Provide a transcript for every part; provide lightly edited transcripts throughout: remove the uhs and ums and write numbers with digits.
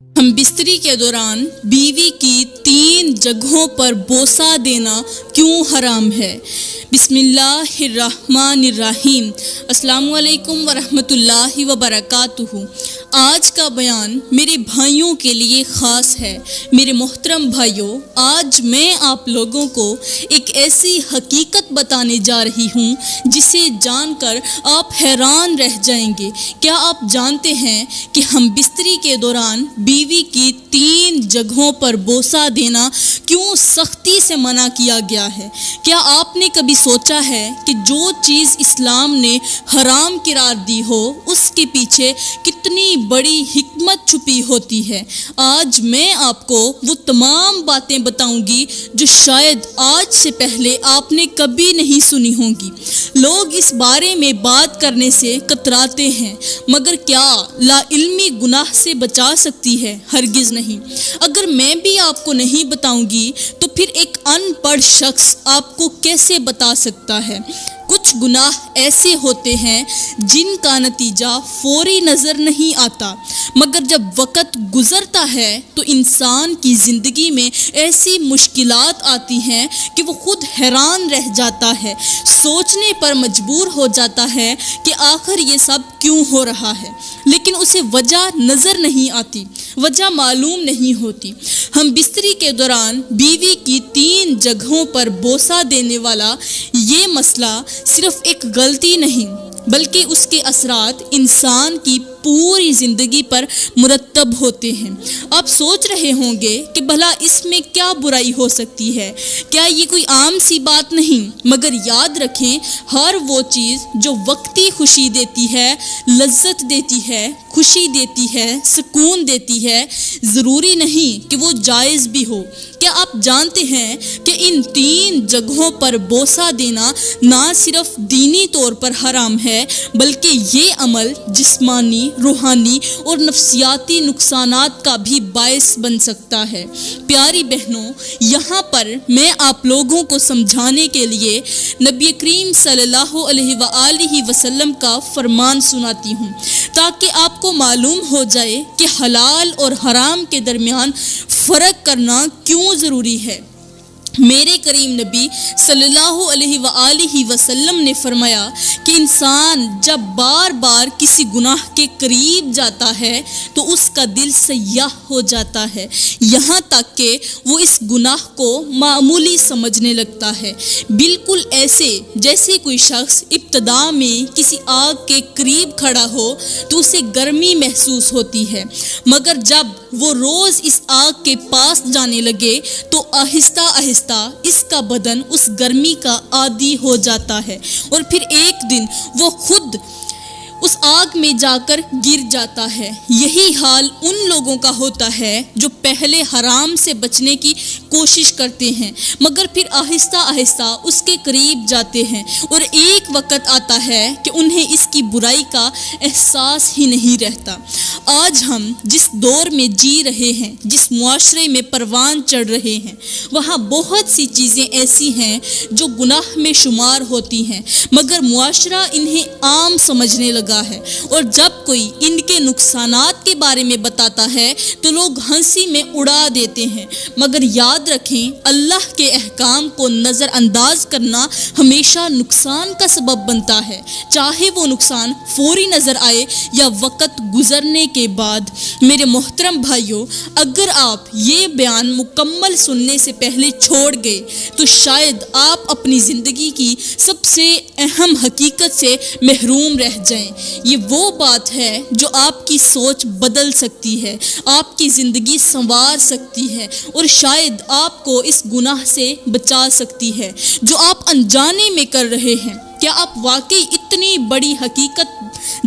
ہم بستری کے دوران بیوی کی 3 جگہوں پر بوسہ دینا کیوں حرام ہے؟ بسم اللہ الرحمن الرحیم۔ السلام علیکم ورحمۃ اللہ وبرکاتہ۔ آج کا بیان میرے بھائیوں کے لیے خاص ہے۔ میرے محترم بھائیوں، آج میں آپ لوگوں کو ایک ایسی حقیقت بتانے جا رہی ہوں جسے جان کر آپ حیران رہ جائیں گے۔ کیا آپ جانتے ہیں کہ ہم بستری کے دوران بیوی کی 3 جگہوں پر بوسہ دینا کیوں سختی سے منع کیا گیا ہے؟ کیا آپ نے کبھی سوچا ہے کہ جو چیز اسلام نے حرام قرار دی ہو اس کے پیچھے کتنی بڑی حکمت چھپی ہوتی ہے؟ آج میں آپ کو وہ تمام باتیں بتاؤں گی جو شاید آج سے پہلے آپ نے کبھی نہیں سنی ہوں گی۔ لوگ اس بارے میں بات کرنے سے کتراتے ہیں، مگر کیا لا علمی گناہ سے بچا سکتی ہے؟ ہرگز نہیں۔ اگر میں بھی آپ کو نہیں بتاؤں گی تو پھر ایک ان پڑھ شخص آپ کو کیسے بتا سکتا ہے؟ کچھ گناہ ایسے ہوتے ہیں جن کا نتیجہ فوری نظر نہیں آتا، مگر جب وقت گزرتا ہے تو انسان کی زندگی میں ایسی مشکلات آتی ہیں کہ وہ خود حیران رہ جاتا ہے، سوچنے پر مجبور ہو جاتا ہے کہ آخر یہ سب کیوں ہو رہا ہے، لیکن اسے وجہ نظر نہیں آتی، وجہ معلوم نہیں ہوتی۔ ہم بستری کے دوران بیوی کی 3 جگہوں پر بوسہ دینے والا یہ مسئلہ صرف ایک غلطی نہیں بلکہ اس کے اثرات انسان کی پوری زندگی پر مرتب ہوتے ہیں۔ آپ سوچ رہے ہوں گے کہ بھلا اس میں کیا برائی ہو سکتی ہے؟ کیا یہ کوئی عام سی بات نہیں؟ مگر یاد رکھیں، ہر وہ چیز جو وقتی خوشی دیتی ہے، لذت دیتی ہے، خوشی دیتی ہے، سکون دیتی ہے، ضروری نہیں کہ وہ جائز بھی ہو۔ کیا آپ جانتے ہیں کہ ان 3 جگہوں پر بوسہ دینا نہ صرف دینی طور پر حرام ہے بلکہ یہ عمل جسمانی، روحانی اور نفسیاتی نقصانات کا بھی باعث بن سکتا ہے؟ پیاری بہنوں، یہاں پر میں آپ لوگوں کو سمجھانے کے لیے نبی کریم صلی اللہ علیہ وآلہ وسلم کا فرمان سناتی ہوں تاکہ آپ کو معلوم ہو جائے کہ حلال اور حرام کے درمیان فرق کرنا کیوں ضروری ہے۔ میرے کریم نبی صلی اللہ علیہ وآلہ وسلم نے فرمایا کہ انسان جب بار بار کسی گناہ کے قریب جاتا ہے تو اس کا دل سیاہ ہو جاتا ہے، یہاں تک کہ وہ اس گناہ کو معمولی سمجھنے لگتا ہے، بالکل ایسے جیسے کوئی شخص ابتدا میں کسی آگ کے قریب کھڑا ہو تو اسے گرمی محسوس ہوتی ہے، مگر جب وہ روز اس آگ کے پاس جانے لگے تو آہستہ آہستہ اس کا بدن اس گرمی کا عادی ہو جاتا ہے اور پھر ایک دن وہ خود اس آگ میں جا کر گر جاتا ہے۔ یہی حال ان لوگوں کا ہوتا ہے جو پہلے حرام سے بچنے کی کوشش کرتے ہیں مگر پھر آہستہ آہستہ اس کے قریب جاتے ہیں اور ایک وقت آتا ہے کہ انہیں اس کی برائی کا احساس ہی نہیں رہتا۔ آج ہم جس دور میں جی رہے ہیں، جس معاشرے میں پروان چڑھ رہے ہیں، وہاں بہت سی چیزیں ایسی ہیں جو گناہ میں شمار ہوتی ہیں مگر معاشرہ انہیں عام سمجھنے لگا ہے، اور جب کوئی ان کے نقصانات کے بارے میں بتاتا ہے تو لوگ ہنسی میں اڑا دیتے ہیں، مگر یاد رکھیں اللہ کے احکام کو نظر انداز کرنا ہمیشہ نقصان کا سبب بنتا ہے، چاہے وہ نقصان فوری نظر آئے یا وقت گزرنے کے بعد۔ میرے محترم بھائیوں، اگر آپ یہ بیان مکمل سننے سے پہلے چھوڑ گئے تو شاید آپ اپنی زندگی کی سب سے اہم حقیقت سے محروم رہ جائیں۔ یہ وہ بات ہے جو آپ کی سوچ بدل سکتی ہے، آپ کی زندگی سنوار سکتی ہے اور شاید آپ کو اس گناہ سے بچا سکتی ہے جو آپ انجانے میں کر رہے ہیں۔ کیا آپ واقعی اتنی بڑی حقیقت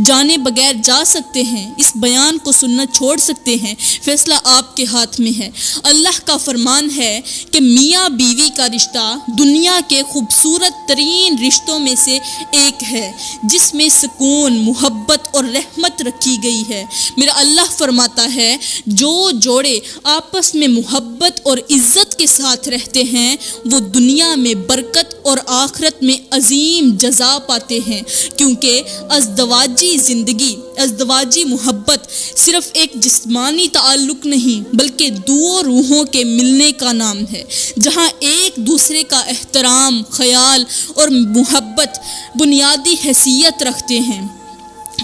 جانے بغیر جا سکتے ہیں؟ اس بیان کو سننا چھوڑ سکتے ہیں؟ فیصلہ آپ کے ہاتھ میں ہے۔ اللہ کا فرمان ہے کہ میاں بیوی کا رشتہ دنیا کے خوبصورت ترین رشتوں میں سے ایک ہے، جس میں سکون، محبت اور رحمت رکھی گئی ہے۔ میرا اللہ فرماتا ہے جو جوڑے آپس میں محبت اور عزت کے ساتھ رہتے ہیں وہ دنیا میں برکت اور آخرت میں عظیم جزا پاتے ہیں، کیونکہ ازدواجی زندگی، ازدواجی محبت صرف ایک جسمانی تعلق نہیں بلکہ دو روحوں کے ملنے کا نام ہے، جہاں ایک دوسرے کا احترام، خیال اور محبت بنیادی حیثیت رکھتے ہیں۔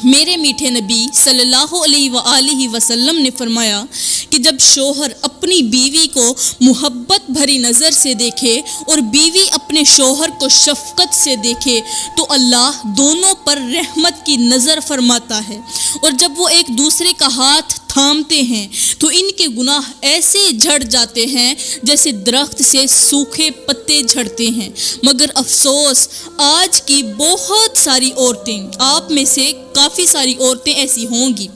میرے میٹھے نبی صلی اللہ علیہ وآلہ وسلم نے فرمایا کہ جب شوہر اپنی بیوی کو محبت بھری نظر سے دیکھے اور بیوی اپنے شوہر کو شفقت سے دیکھے تو اللہ دونوں پر رحمت کی نظر فرماتا ہے، اور جب وہ ایک دوسرے کا ہاتھ تھامتے ہیں تو ان کے گناہ ایسے جھڑ جاتے ہیں جیسے درخت سے سوکھے پتے جھڑتے ہیں۔ مگر افسوس، آج کی بہت ساری عورتیں، آپ میں سے کافی ساری عورتیں ایسی ہوں گی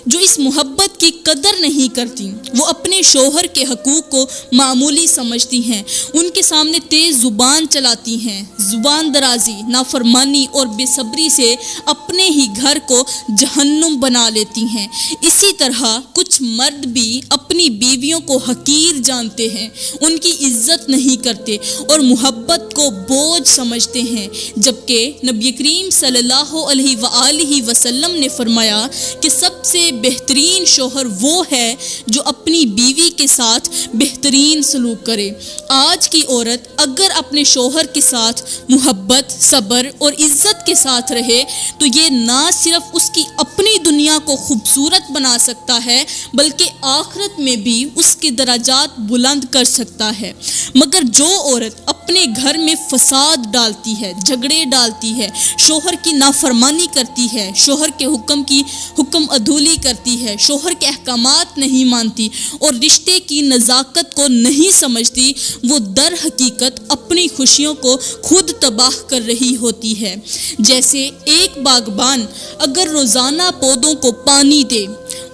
جو اس محبت کی قدر نہیں کرتی۔ وہ اپنے شوہر کے حقوق کو معمولی سمجھتی ہیں، ان کے سامنے تیز زبان چلاتی ہیں، زبان درازی، نافرمانی اور بے صبری سے اپنے ہی گھر کو جہنم بنا لیتی ہیں۔ اسی طرح کچھ مرد بھی اپنی بیویوں کو حقیر جانتے ہیں، ان کی عزت نہیں کرتے اور محبت کو بوجھ سمجھتے ہیں، جبکہ نبی کریم صلی اللہ علیہ وآلہ وسلم نے فرمایا کہ سب سے بہترین شوہر وہ ہے جو اپنی بیوی کے ساتھ بہترین سلوک کرے۔ آج کی عورت اگر اپنے شوہر کے ساتھ محبت، صبر اور عزت کے ساتھ رہے تو یہ نہ صرف اس کی اپنی دنیا کو خوبصورت بنا سکتا ہے بلکہ آخرت میں بھی اس کے درجات بلند کر سکتا ہے۔ مگر جو عورت اپنے گھر میں فساد ڈالتی ہے، جھگڑے ڈالتی ہے، شوہر کی نافرمانی کرتی ہے، شوہر کے حکم عدولی کرتی ہے، شوہر کے احکامات نہیں مانتی اور رشتے کی نزاکت کو نہیں سمجھتی، وہ در حقیقت اپنی خوشیوں کو خود تباہ کر رہی ہوتی ہے۔ جیسے ایک باغبان اگر روزانہ پودوں کو پانی دے،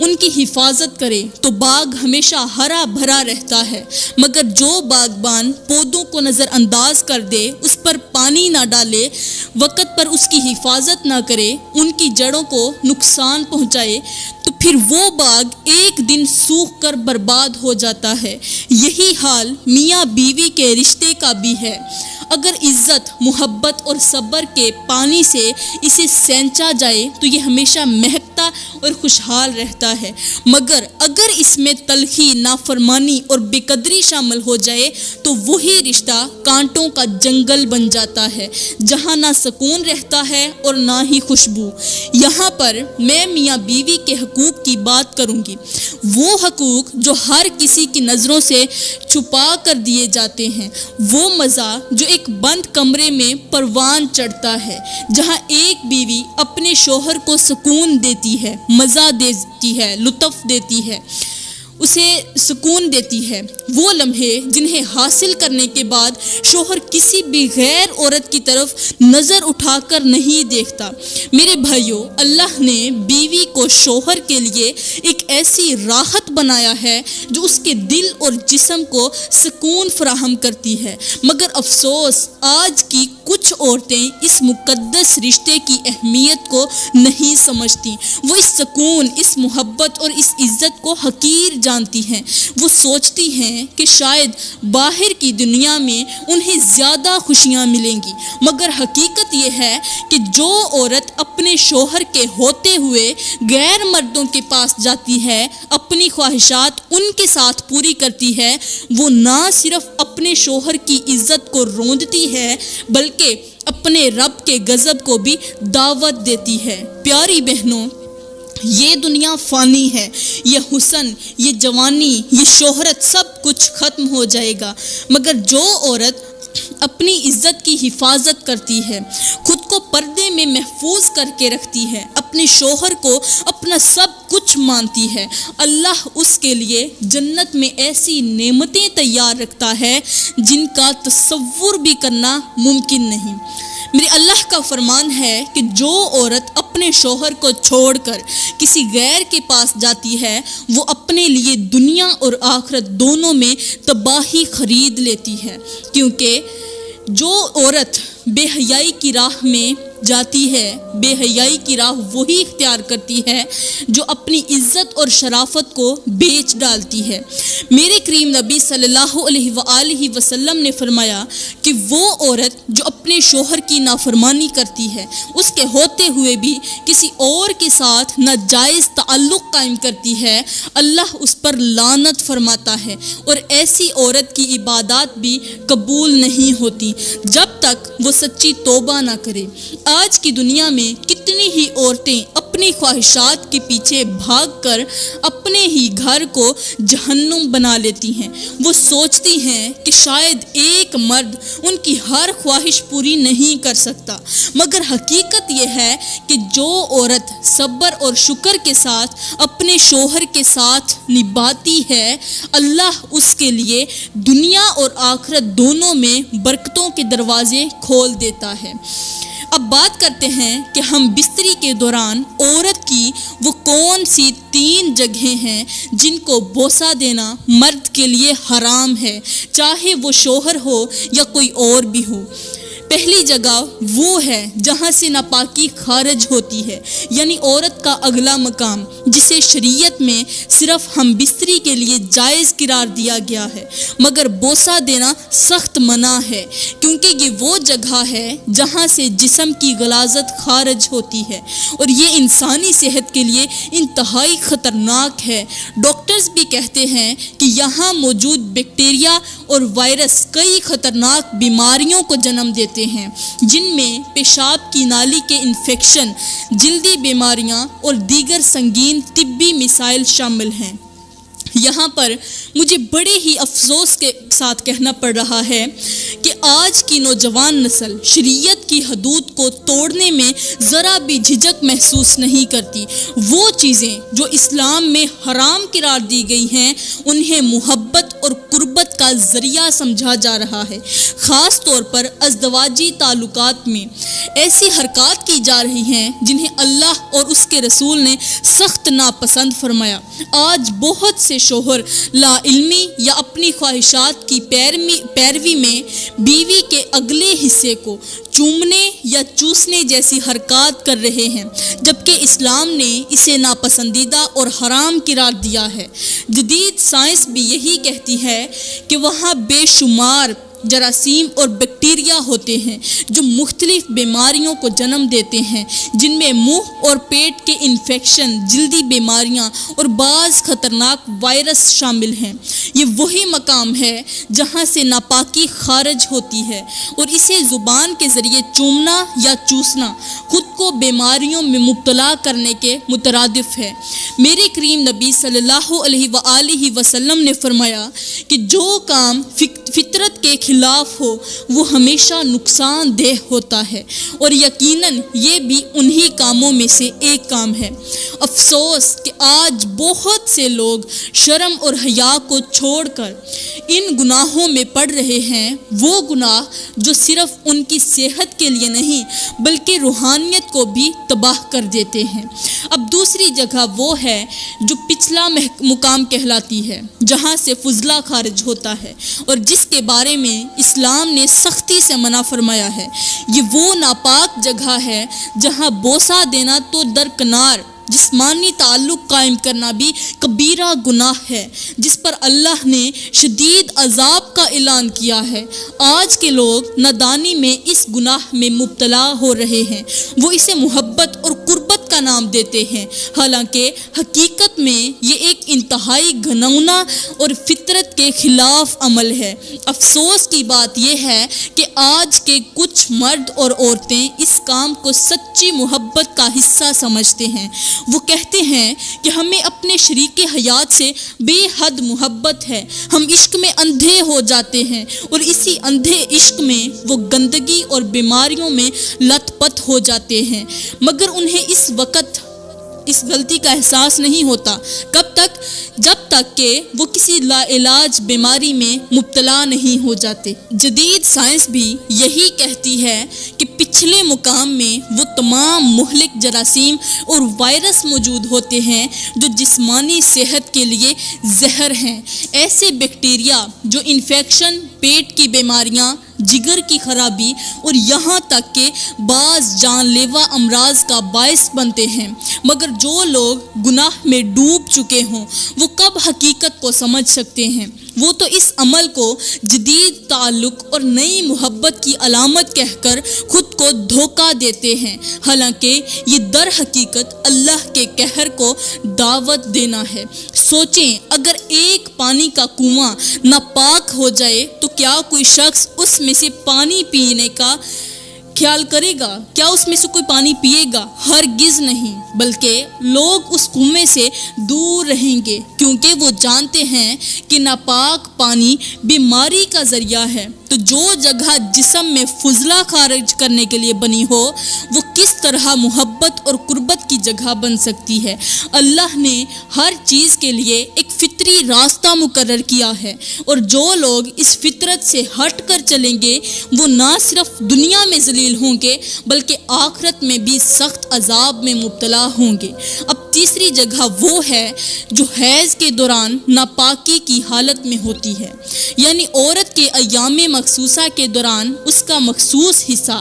ان کی حفاظت کرے تو باغ ہمیشہ ہرا بھرا رہتا ہے، مگر جو باغبان پودوں کو نظر انداز کر دے، اس پر پانی نہ ڈالے، وقت پر اس کی حفاظت نہ کرے، ان کی جڑوں کو نقصان پہنچائے تو پھر وہ باغ ایک دن سوکھ کر برباد ہو جاتا ہے۔ یہی حال میاں بیوی کے رشتے کا بھی ہے۔ اگر عزت، محبت اور صبر کے پانی سے اسے سینچا جائے تو یہ ہمیشہ مہکتا اور خوشحال رہتا ہے، مگر اگر اس میں تلخی، نافرمانی اور بے قدری شامل ہو جائے تو وہی رشتہ کانٹوں کا جنگل بن جاتا ہے، جہاں نہ سکون رہتا ہے اور نہ ہی خوشبو۔ یہاں پر میں میاں بیوی کے حقوق کی بات کروں گی، وہ حقوق جو ہر کسی کی نظروں سے چھپا کر دیے جاتے ہیں، وہ مزہ جو ایک بند کمرے میں پروان چڑھتا ہے، جہاں ایک بیوی اپنے شوہر کو سکون دیتی ہے، مزہ دیتی ہے، لطف دیتی ہے، اسے سکون دیتی ہے، وہ لمحے جنہیں حاصل کرنے کے بعد شوہر کسی بھی غیر عورت کی طرف نظر اٹھا کر نہیں دیکھتا۔ میرے بھائیوں، اللہ نے بیوی کو شوہر کے لیے ایک ایسی راحت بنایا ہے جو اس کے دل اور جسم کو سکون فراہم کرتی ہے، مگر افسوس آج کی کچھ عورتیں اس مقدس رشتے کی اہمیت کو نہیں سمجھتی۔ وہ اس سکون، اس محبت اور اس عزت کو حقیر جانتی ہیں۔ وہ سوچتی ہیں کہ شاید باہر کی دنیا میں انہیں زیادہ خوشیاں ملیں گی، مگر حقیقت یہ ہے کہ جو عورت اپنے شوہر کے ہوتے ہوئے غیر مردوں کے پاس جاتی ہے، اپنی خواہشات ان کے ساتھ پوری کرتی ہے، وہ نہ صرف اپنے شوہر کی عزت کو روندتی ہے بلکہ اپنے رب کے غضب کو بھی دعوت دیتی ہے۔ پیاری بہنوں، یہ دنیا فانی ہے، یہ حسن، یہ جوانی، یہ شہرت سب کچھ ختم ہو جائے گا، مگر جو عورت اپنی عزت کی حفاظت کرتی ہے، خود کو پردے میں محفوظ کر کے رکھتی ہے، اپنے شوہر کو اپنا سب کچھ مانتی ہے، اللہ اس کے لیے جنت میں ایسی نعمتیں تیار رکھتا ہے جن کا تصور بھی کرنا ممکن نہیں۔ میرے اللہ کا فرمان ہے کہ جو عورت اپنے شوہر کو چھوڑ کر کسی غیر کے پاس جاتی ہے، وہ اپنے لیے دنیا اور آخرت دونوں میں تباہی خرید لیتی ہے، کیونکہ جو عورت بے حیائی کی راہ میں جاتی ہے، بے حیائی کی راہ وہی اختیار کرتی ہے جو اپنی عزت اور شرافت کو بیچ ڈالتی ہے۔ میرے کریم نبی صلی اللہ علیہ وآلہ وسلم نے فرمایا کہ وہ عورت جو اپنے شوہر کی نافرمانی کرتی ہے، اس کے ہوتے ہوئے بھی کسی اور کے ساتھ ناجائز تعلق قائم کرتی ہے، اللہ اس پر لعنت فرماتا ہے، اور ایسی عورت کی عبادات بھی قبول نہیں ہوتی جب تک وہ سچی توبہ نہ کرے۔ آج کی دنیا میں کتنی ہی عورتیں اپنی خواہشات کے پیچھے بھاگ کر اپنے ہی گھر کو جہنم بنا لیتی ہیں۔ وہ سوچتی ہیں کہ شاید ایک مرد ان کی ہر خواہش پوری نہیں کر سکتا، مگر حقیقت یہ ہے کہ جو عورت صبر اور شکر کے ساتھ اپنے شوہر کے ساتھ نبھاتی ہے، اللہ اس کے لیے دنیا اور آخرت دونوں میں برکتوں کے دروازے کھول دیتا ہے۔ اب بات کرتے ہیں کہ ہم بستری کے دوران عورت کی وہ کون سی 3 جگہیں ہیں جن کو بوسہ دینا مرد کے لیے حرام ہے، چاہے وہ شوہر ہو یا کوئی اور بھی ہو۔ پہلی جگہ وہ ہے جہاں سے ناپاکی خارج ہوتی ہے، یعنی عورت کا اگلا مقام، جسے شریعت میں صرف ہم بستری کے لیے جائز قرار دیا گیا ہے، مگر بوسہ دینا سخت منع ہے، کیونکہ یہ وہ جگہ ہے جہاں سے جسم کی غلاظت خارج ہوتی ہے، اور یہ انسانی صحت کے لیے انتہائی خطرناک ہے۔ ڈاکٹرز بھی کہتے ہیں کہ یہاں موجود بیکٹیریا اور وائرس کئی خطرناک بیماریوں کو جنم دیتے ہیں، جن میں پیشاب کی نالی کے انفیکشن، جلدی بیماریاں اور دیگر سنگین طبی مسائل شامل ہیں۔ یہاں پر مجھے بڑے ہی افسوس کے ساتھ کہنا پڑ رہا ہے کہ آج کی نوجوان نسل شریعت کی حدود کو توڑنے میں ذرا بھی جھجک محسوس نہیں کرتی۔ وہ چیزیں جو اسلام میں حرام قرار دی گئی ہیں، انہیں محبت اور قربت کا ذریعہ سمجھا جا رہا ہے۔ خاص طور پر ازدواجی تعلقات میں ایسی حرکات کی جا رہی ہیں جنہیں اللہ اور اس کے رسول نے سخت ناپسند فرمایا۔ آج بہت سے شوہر لا علمی یا اپنی خواہشات کی پیروی میں بیوی کے اگلے حصے کو چومنے یا چوسنے جیسی حرکات کر رہے ہیں، جبکہ اسلام نے اسے ناپسندیدہ اور حرام قرار دیا ہے۔ جدید سائنس بھی یہی کہتی ہے کہ وہاں بے شمار جراثیم اور بیکٹیریا ہوتے ہیں جو مختلف بیماریوں کو جنم دیتے ہیں، جن میں منہ اور پیٹ کے انفیکشن، جلدی بیماریاں اور بعض خطرناک وائرس شامل ہیں۔ یہ وہی مقام ہے جہاں سے ناپاکی خارج ہوتی ہے، اور اسے زبان کے ذریعے چومنا یا چوسنا خود کو بیماریوں میں مبتلا کرنے کے مترادف ہے۔ میرے کریم نبی صلی اللہ علیہ وآلہ وسلم نے فرمایا کہ جو کام فطرت کے خلاف ہو وہ ہمیشہ نقصان دہ ہوتا ہے، اور یقیناً یہ بھی انہی کاموں میں سے ایک کام ہے۔ افسوس کہ آج بہت سے لوگ شرم اور حیا کو چھوڑ کر ان گناہوں میں پڑ رہے ہیں، وہ گناہ جو صرف ان کی صحت کے لیے نہیں بلکہ روحانیت کو بھی تباہ کر دیتے ہیں۔ اب دوسری جگہ وہ ہے جو پچھلا مقام کہلاتی ہے، جہاں سے فضلہ خارج ہوتا ہے، اور جس کے بارے میں اسلام نے سختی سے منع فرمایا ہے۔ یہ وہ ناپاک جگہ ہے جہاں بوسہ دینا تو درکنار، جسمانی تعلق قائم کرنا بھی کبیرہ گناہ ہے، جس پر اللہ نے شدید عذاب کا اعلان کیا ہے۔ آج کے لوگ نادانی میں اس گناہ میں مبتلا ہو رہے ہیں، وہ اسے محبت اور قربت کا نام دیتے ہیں، حالانکہ حقیقت میں یہ ایک انتہائی گھناؤنا اور فطرت کے خلاف عمل ہے۔ افسوس کی بات یہ ہے کہ آج کے کچھ مرد اور عورتیں اس کام کو سچی محبت کا حصہ سمجھتے ہیں۔ وہ کہتے ہیں کہ ہمیں اپنے شریک حیات سے بے حد محبت ہے، ہم عشق میں اندھے ہو جاتے ہیں، اور اسی اندھے عشق میں وہ گندگی اور بیماریوں میں لت پت ہو جاتے ہیں، مگر انہیں اس وقت اس غلطی کا احساس نہیں ہوتا۔ کب تک؟ جب تک کہ وہ کسی لا علاج بیماری میں مبتلا نہیں ہو جاتے۔ جدید سائنس بھی یہی کہتی ہے کہ پچھلے مقام میں وہ تمام مہلک جراثیم اور وائرس موجود ہوتے ہیں جو جسمانی صحت کے لیے زہر ہیں۔ ایسے بیکٹیریا جو انفیکشن، پیٹ کی بیماریاں، جگر کی خرابی اور یہاں تک کہ بعض جان لیوا امراض کا باعث بنتے ہیں۔ مگر جو لوگ گناہ میں ڈوب چکے ہوں وہ کب حقیقت کو سمجھ سکتے ہیں؟ وہ تو اس عمل کو جدید تعلق اور نئی محبت کی علامت کہہ کر خود کو دھوکہ دیتے ہیں، حالانکہ یہ در حقیقت اللہ کے قہر کو دعوت دینا ہے۔ سوچیں، اگر ایک پانی کا کنواں ناپاک ہو جائے تو کیا کوئی شخص اس میں سے پانی پینے کا خیال کرے گا؟ کیا اس میں سے کوئی پانی پیے گا؟ ہرگز نہیں، بلکہ لوگ اس کنویں سے دور رہیں گے، کیونکہ وہ جانتے ہیں کہ ناپاک پانی بیماری کا ذریعہ ہے۔ تو جو جگہ جسم میں فضلہ خارج کرنے کے لیے بنی ہو وہ کس طرح محبت اور قربت کی جگہ بن سکتی ہے؟ اللہ نے ہر چیز کے لیے ایک فطری راستہ مقرر کیا ہے، اور جو لوگ اس فطرت سے ہٹ کر چلیں گے وہ نہ صرف دنیا میں ذلیل ہوں گے بلکہ آخرت میں بھی سخت عذاب میں مبتلا ہوں گے۔ اب تیسری جگہ وہ ہے جو حیض کے دوران ناپاکی کی حالت میں ہوتی ہے، یعنی عورت کے ایام مخصوصہ کے دوران اس کا مخصوص حصہ،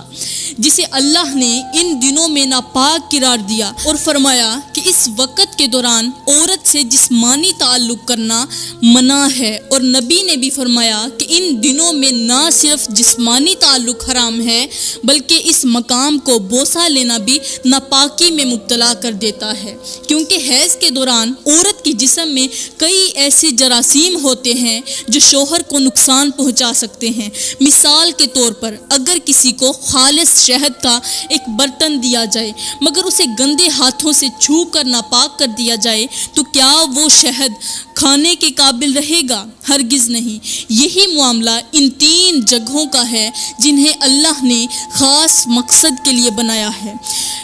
جسے اللہ نے ان دنوں میں ناپاک قرار دیا اور فرمایا کہ اس وقت کے دوران عورت سے جسمانی تعلق کرنا منع ہے، اور نبی نے بھی فرمایا کہ ان دنوں میں نہ صرف جسمانی تعلق حرام ہے بلکہ اس مقام کو بوسہ لینا بھی ناپاکی میں مبتلا کر دیتا ہے، کیونکہ حیض کے دوران عورت کے جسم میں کئی ایسے جراثیم ہوتے ہیں جو شوہر کو نقصان پہنچا سکتے ہیں۔ مثال کے طور پر اگر کسی کو خالص شہد کا ایک برتن دیا جائے مگر اسے گندے ہاتھوں سے چھو کر ناپاک کر دیا جائے تو کیا وہ شہد کھانے کے قابل رہے گا؟ ہرگز نہیں۔ یہی معاملہ ان تین جگہوں کا ہے جنہیں اللہ نے خاص مقصد کے لیے بنایا ہے،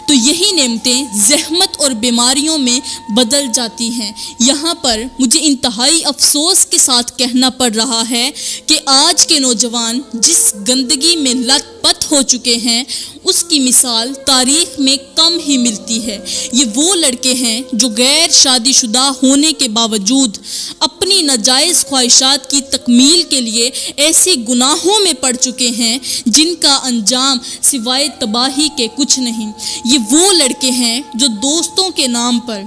تو یہی نعمتیں زحمت اور بیماریوں میں بدل جاتی ہیں۔ یہاں پر مجھے انتہائی افسوس کے ساتھ کہنا پڑ رہا ہے کہ آج کے نوجوان جس گندگی میں لت پت ہو چکے ہیں اس کی مثال تاریخ میں کم ہی ملتی ہے۔ یہ وہ لڑکے ہیں جو غیر شادی شدہ ہونے کے باوجود اپنی ناجائز خواہشات کی تکمیل کے لیے ایسے گناہوں میں پڑ چکے ہیں جن کا انجام سوائے تباہی کے کچھ نہیں۔ یہ وہ لڑکے ہیں جو دوستوں کے نام پر،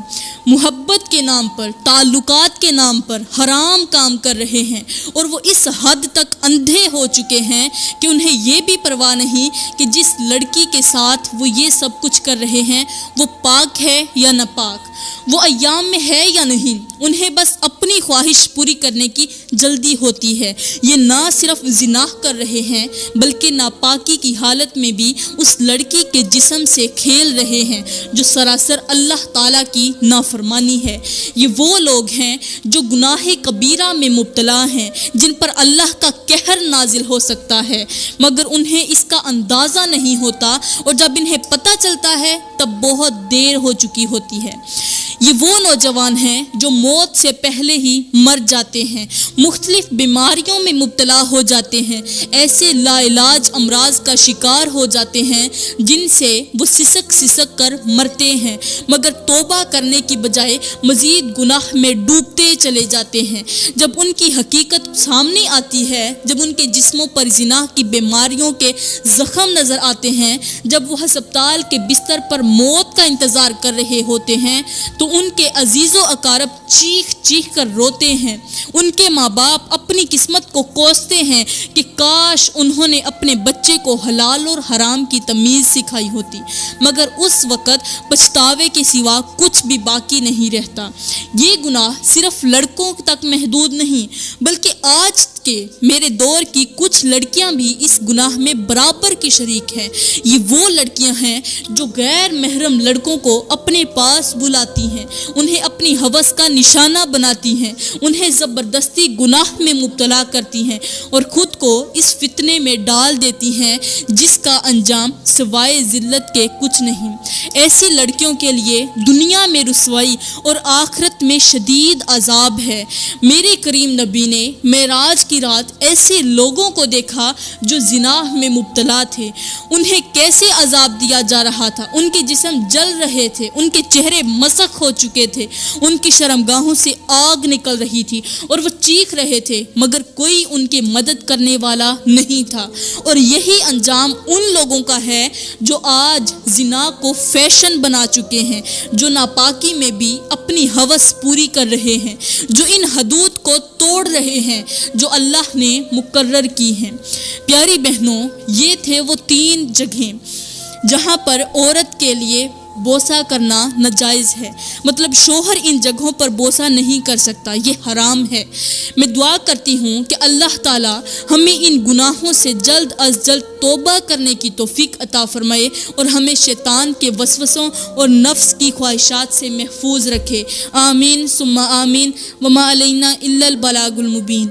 محبت کے نام پر، تعلقات کے نام پر حرام کام کر رہے ہیں، اور وہ اس حد تک اندھے ہو چکے ہیں کہ انہیں یہ بھی پرواہ نہیں کہ جس لڑکی کے ساتھ وہ یہ سب کچھ کر رہے ہیں وہ پاک ہے یا ناپاک، وہ ایام میں ہے یا نہیں۔ انہیں بس اپنی خواہش پوری کرنے کی جلدی ہوتی ہے۔ یہ نہ صرف زنا کر رہے ہیں بلکہ ناپاکی کی حالت میں بھی اس لڑکی کے جسم سے کھیل رہے ہیں جو سراسر اللہ تعالیٰ کی نافرمانی ہے۔ یہ وہ لوگ ہیں جو گناہ کبیرہ میں مبتلا ہیں جن پر اللہ کا قہر نازل ہو سکتا ہے مگر انہیں اس کا اندازہ نہیں ہوتا، اور جب انہیں پتہ چلتا ہے تب بہت دیر ہو چکی ہوتی ہے۔ یہ وہ نوجوان ہیں جو موت سے پہلے ہی مر جاتے ہیں، مختلف بیماریوں میں مبتلا ہو جاتے ہیں، ایسے لا علاج امراض کا شکار ہو جاتے ہیں جن سے وہ سسک سسک کر مرتے ہیں، مگر توبہ کرنے کی بجائے مزید گناہ میں ڈوبتے چلے جاتے ہیں۔ جب ان کی حقیقت سامنے آتی ہے، جب ان کے جسموں پر زنا کی بیماریوں کے زخم نظر آتے ہیں، جب وہ ہسپتال کے بستر پر موت کا انتظار کر رہے ہوتے ہیں تو ان کے عزیز و اقارب چیخ چیخ کر روتے ہیں۔ ان کے ماں باپ اپنی قسمت کو کوستے ہیں کہ کاش انہوں نے اپنے بچے کو حلال اور حرام کی تمیز سکھائی ہوتی، مگر اس وقت پچھتاوے کے سوا کچھ بھی باقی نہیں رہتا۔ یہ گناہ صرف لڑکوں تک محدود نہیں بلکہ آج کے میرے دور کی کچھ لڑکیاں بھی اس گناہ میں برابر کی شریک ہیں۔ یہ وہ لڑکیاں ہیں جو غیر محرم لڑکوں کو اپنے پاس بلاتی ہیں، انہیں اپنی ہوس کا نشانہ بناتی ہیں، انہیں زبردستی گناہ میں مبتلا کرتی ہیں اور خود کو اس فتنے میں ڈال دیتی ہیں جس کا انجام سوائے ذلت کے کچھ نہیں۔ ایسی لڑکیوں کے لیے دنیا میں رسوائی اور آخرت میں شدید عذاب ہے۔ میرے کریم نبی نے معراج کی آدھی رات ایسے لوگوں کو دیکھا جو زنا میں مبتلا تھے، انہیں کیسے عذاب دیا جا رہا تھا، ان کے جسم جل رہے تھے، ان کے چہرے مسخ ہو چکے تھے، ان کی شرمگاہوں سے آگ نکل رہی تھی اور وہ چیخ رہے تھے، مگر کوئی ان کی مدد کرنے والا نہیں تھا۔ اور یہی انجام ان لوگوں کا ہے جو آج زنا کو فیشن بنا چکے ہیں، جو ناپاکی میں بھی اپنی ہوس پوری کر رہے ہیں، جو ان حدود کو توڑ رہے ہیں جو اللہ نے مقرر کی ہیں۔ پیاری بہنوں، یہ تھے وہ 3 جگہیں جہاں پر عورت کے لیے بوسہ کرنا ناجائز ہے، مطلب شوہر ان جگہوں پر بوسہ نہیں کر سکتا، یہ حرام ہے۔ میں دعا کرتی ہوں کہ اللہ تعالی ہمیں ان گناہوں سے جلد از جلد توبہ کرنے کی توفیق عطا فرمائے اور ہمیں شیطان کے وسوسوں اور نفس کی خواہشات سے محفوظ رکھے۔ آمین ثم آمین، وما علینا الا البلاغ المبین۔